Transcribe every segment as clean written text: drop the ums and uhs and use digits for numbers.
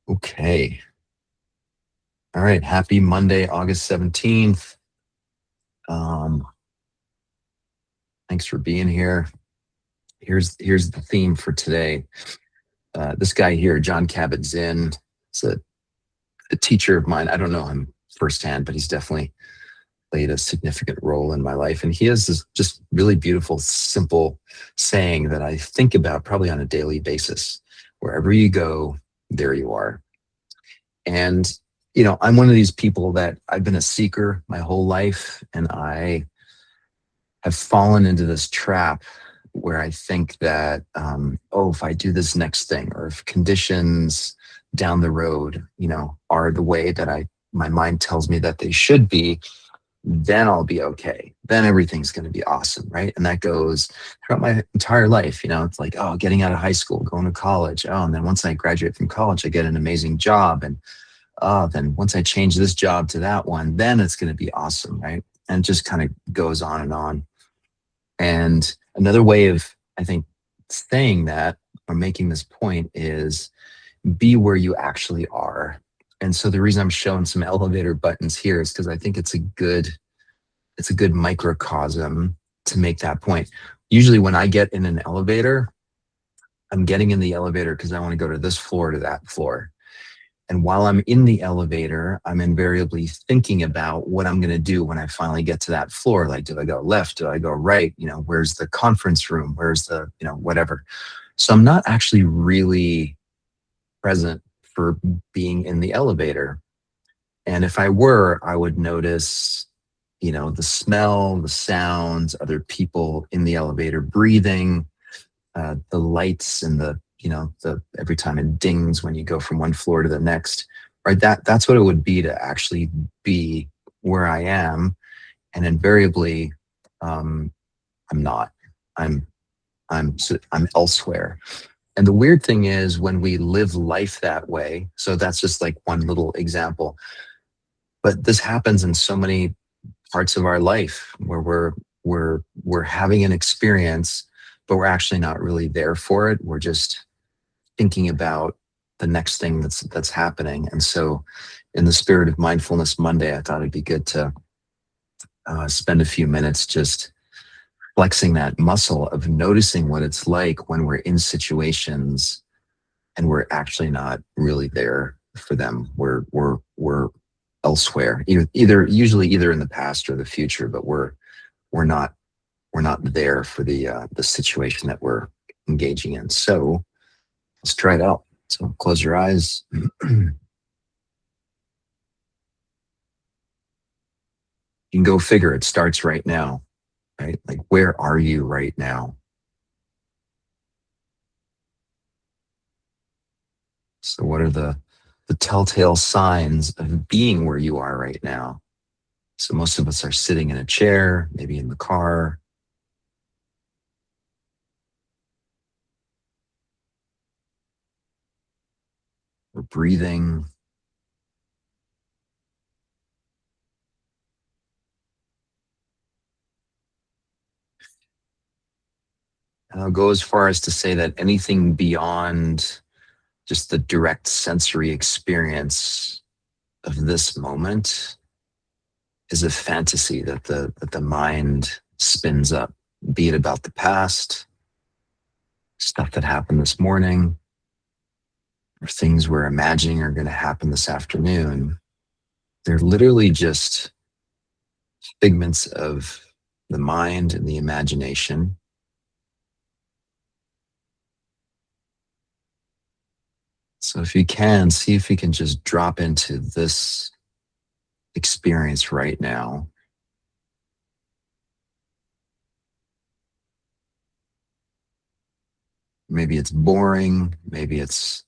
Okay. All right. Happy Monday, August 17th. Um, Thanks for being here. Here's the theme for today. This guy here, John Kabat-Zinn, is a teacher of mine. I don't know him firsthand, but he's definitely played a significant role in my life. And he has this just really beautiful, simple saying that I think about probably on a daily basis. Wherever you go, there you are. And I'm one of these people that I've been a seeker my whole life, and I have fallen into this trap where I think that, if I do this next thing, or if conditions down the road, are the way that my mind tells me that they should be, then I'll be okay. Then everything's going to be awesome, right? And that goes throughout my entire life. It's like, oh, getting out of high school, going to college. Oh, and then once I graduate from college, I get an amazing job, and then once I change this job to that one, then it's going to be awesome, right? And it just kind of goes on and on. And another way of, I think, saying that or making this point is be where you actually are. And so the reason I'm showing some elevator buttons here is because I think it's a good microcosm to make that point. Usually when I get in an elevator, I'm getting in the elevator because I want to go to this floor to that floor. And while I'm in the elevator, I'm invariably thinking about what I'm going to do when I finally get to that floor. Like, do I go left? Do I go right? Where's the conference room? Where's the, whatever. So I'm not actually really present for being in the elevator. And if I were, I would notice, the smell, the sounds, other people in the elevator breathing, the lights and the every time it dings when you go from one floor to the next, right? That's what it would be to actually be where I am. And invariably, I'm not. I'm I'm elsewhere. And the weird thing is when we live life that way, so that's just like one little example, but this happens in so many parts of our life where we're having an experience, but we're actually not really there for it. We're just thinking about the next thing that's happening. And so, in the spirit of Mindfulness Monday, I thought it'd be good to spend a few minutes just flexing that muscle of noticing what it's like when we're in situations and we're actually not really there for them. We're elsewhere, usually either in the past or the future, but we're not there for the situation that we're engaging in. So let's try it out. So close your eyes. You can go figure, it starts right now, right? Like, where are you right now? So what are the telltale signs of being where you are right now? So most of us are sitting in a chair, maybe in the car. We're breathing. And I'll go as far as to say that anything beyond just the direct sensory experience of this moment is a fantasy that the mind spins up, be it about the past, stuff that happened this morning, or things we're imagining are going to happen this afternoon. They're literally just figments of the mind and the imagination. So if you can, see if you can just drop into this experience right now. Maybe it's boring, maybe it's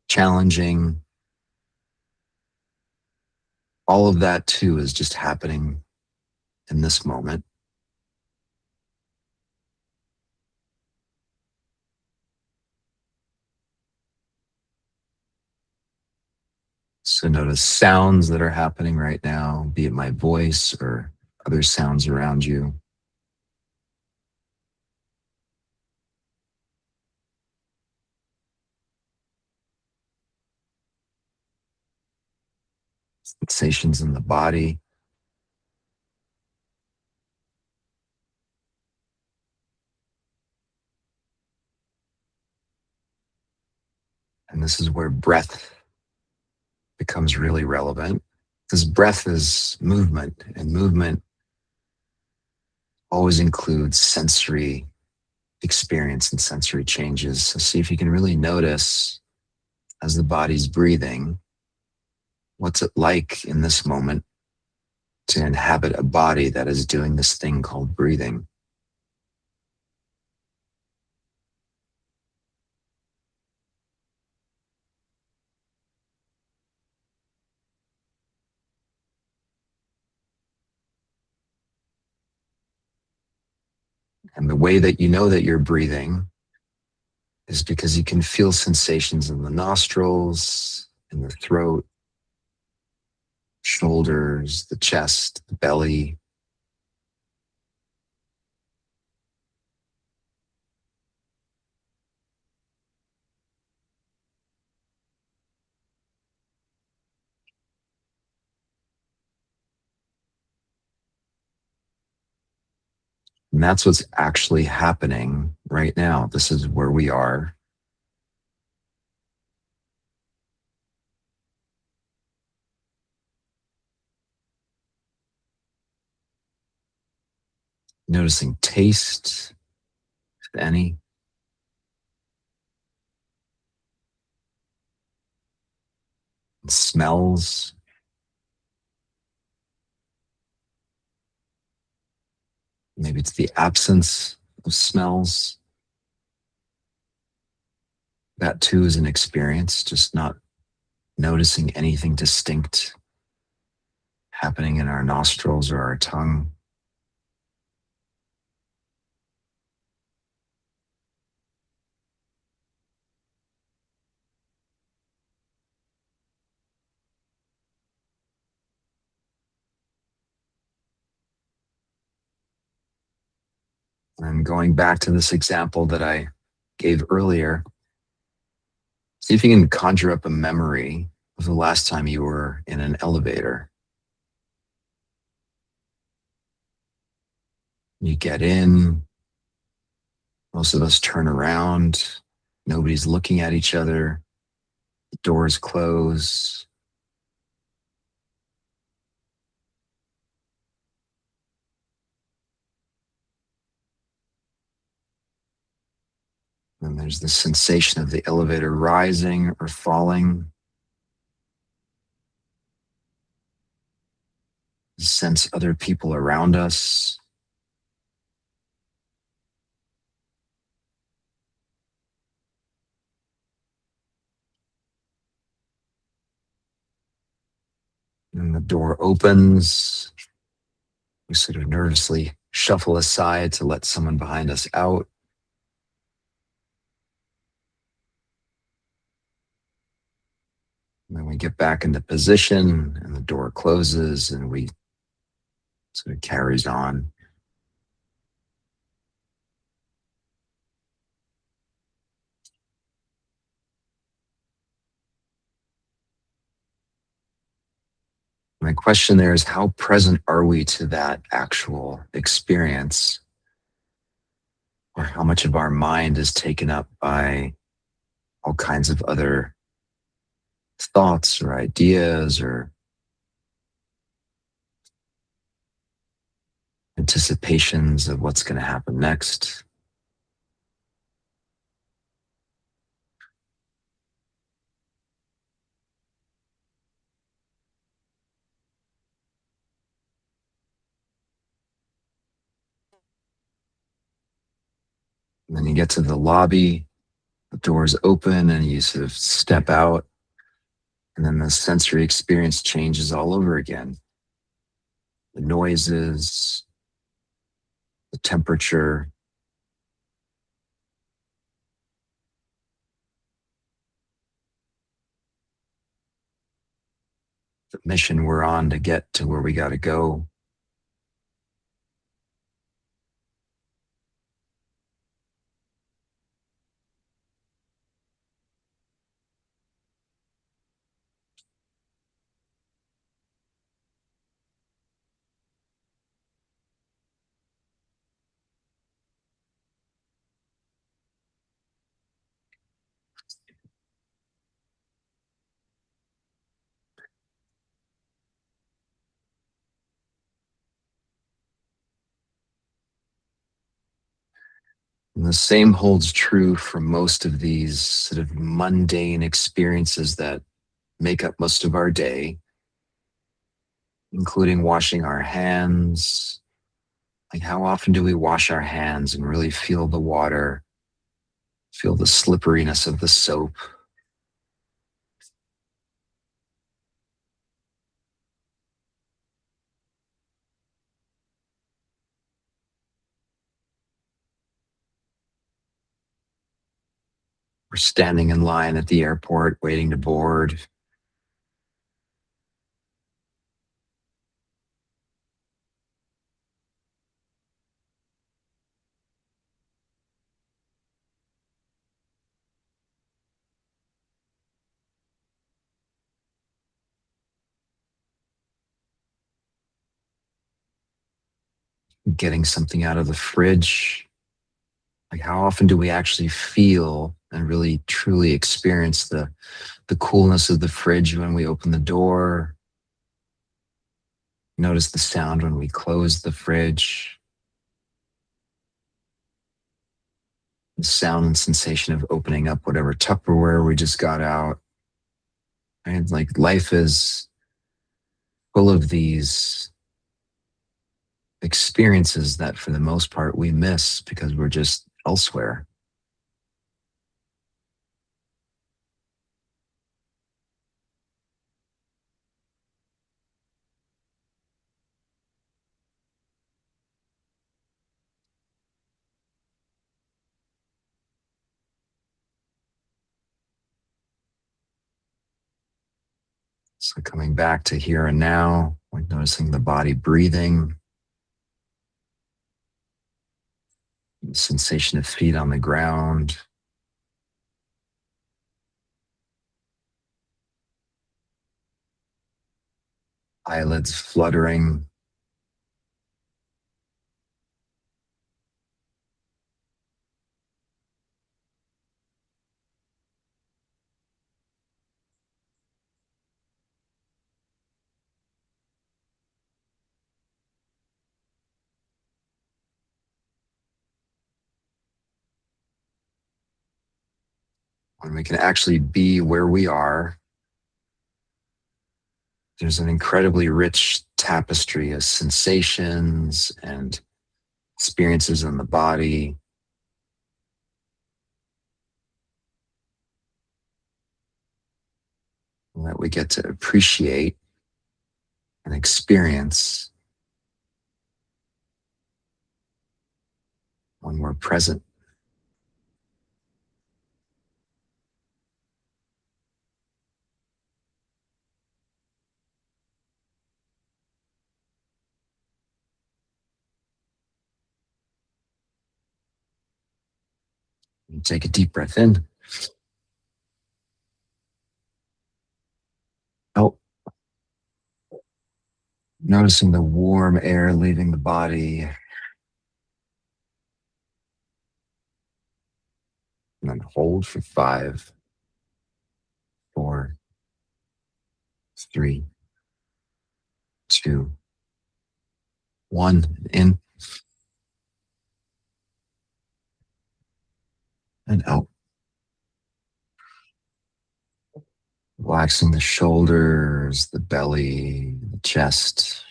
challenging. All of that too is just happening in this moment. So notice sounds that are happening right now, be it my voice or other sounds around you. sensations in the body. And this is where breath becomes really relevant, because breath is movement, and movement always includes sensory experience and sensory changes. So see if you can really notice as the body's breathing, what's it like in this moment to inhabit a body that is doing this thing called breathing. And the way that you know that you're breathing is because you can feel sensations in the nostrils, in the throat, shoulders, the chest, the belly. And that's what's actually happening right now. This is where we are. Noticing taste, if any, smells. Maybe it's the absence of smells. That too is an experience, just not noticing anything distinct happening in our nostrils or our tongue. And going back to this example that I gave earlier, see if you can conjure up a memory of the last time you were in an elevator. You get in, most of us turn around, nobody's looking at each other, the doors close. And there's the sensation of the elevator rising or falling. Sense other people around us. And the door opens. We sort of nervously shuffle aside to let someone behind us out. And then we get back into position and the door closes and we sort of carries on. My question there is, how present are we to that actual experience? Or how much of our mind is taken up by all kinds of other thoughts or ideas or anticipations of what's going to happen next? And then you get to the lobby, the doors open, and you sort of step out. And then the sensory experience changes all over again. The noises, the temperature, the mission we're on to get to where we got to go. And the same holds true for most of these sort of mundane experiences that make up most of our day, including washing our hands. Like, how often do we wash our hands and really feel the water, feel the slipperiness of the soap? We're standing in line at the airport waiting to board. Getting something out of the fridge. Like, how often do we actually feel and really truly experience the coolness of the fridge when we open the door? Notice the sound when we close the fridge, the sound and sensation of opening up whatever Tupperware we just got out. And like, life is full of these experiences that for the most part we miss because we're just elsewhere. So coming back to here and now, like noticing the body breathing, the sensation of feet on the ground, eyelids fluttering. When we can actually be where we are, there's an incredibly rich tapestry of sensations and experiences in the body that we get to appreciate and experience when we're present. You take a deep breath in. Oh, noticing the warm air leaving the body, and then hold for 5, 4, 3, 2, 1. In and out. Relaxing the shoulders, the belly, the chest.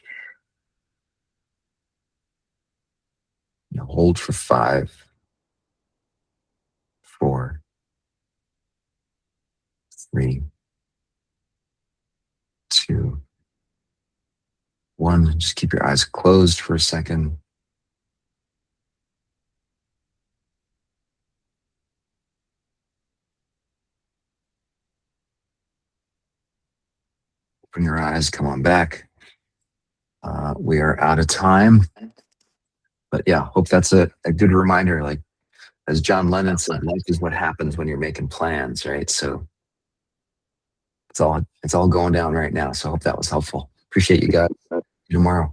Now hold for 5, 4, 3, 2, 1. Just keep your eyes closed for a second. Open your eyes, come on back. We are out of time. But yeah, hope that's a good reminder. Like, as John Lennon said, life is what happens when you're making plans, right? So it's all going down right now. So I hope that was helpful. Appreciate you guys. See you tomorrow.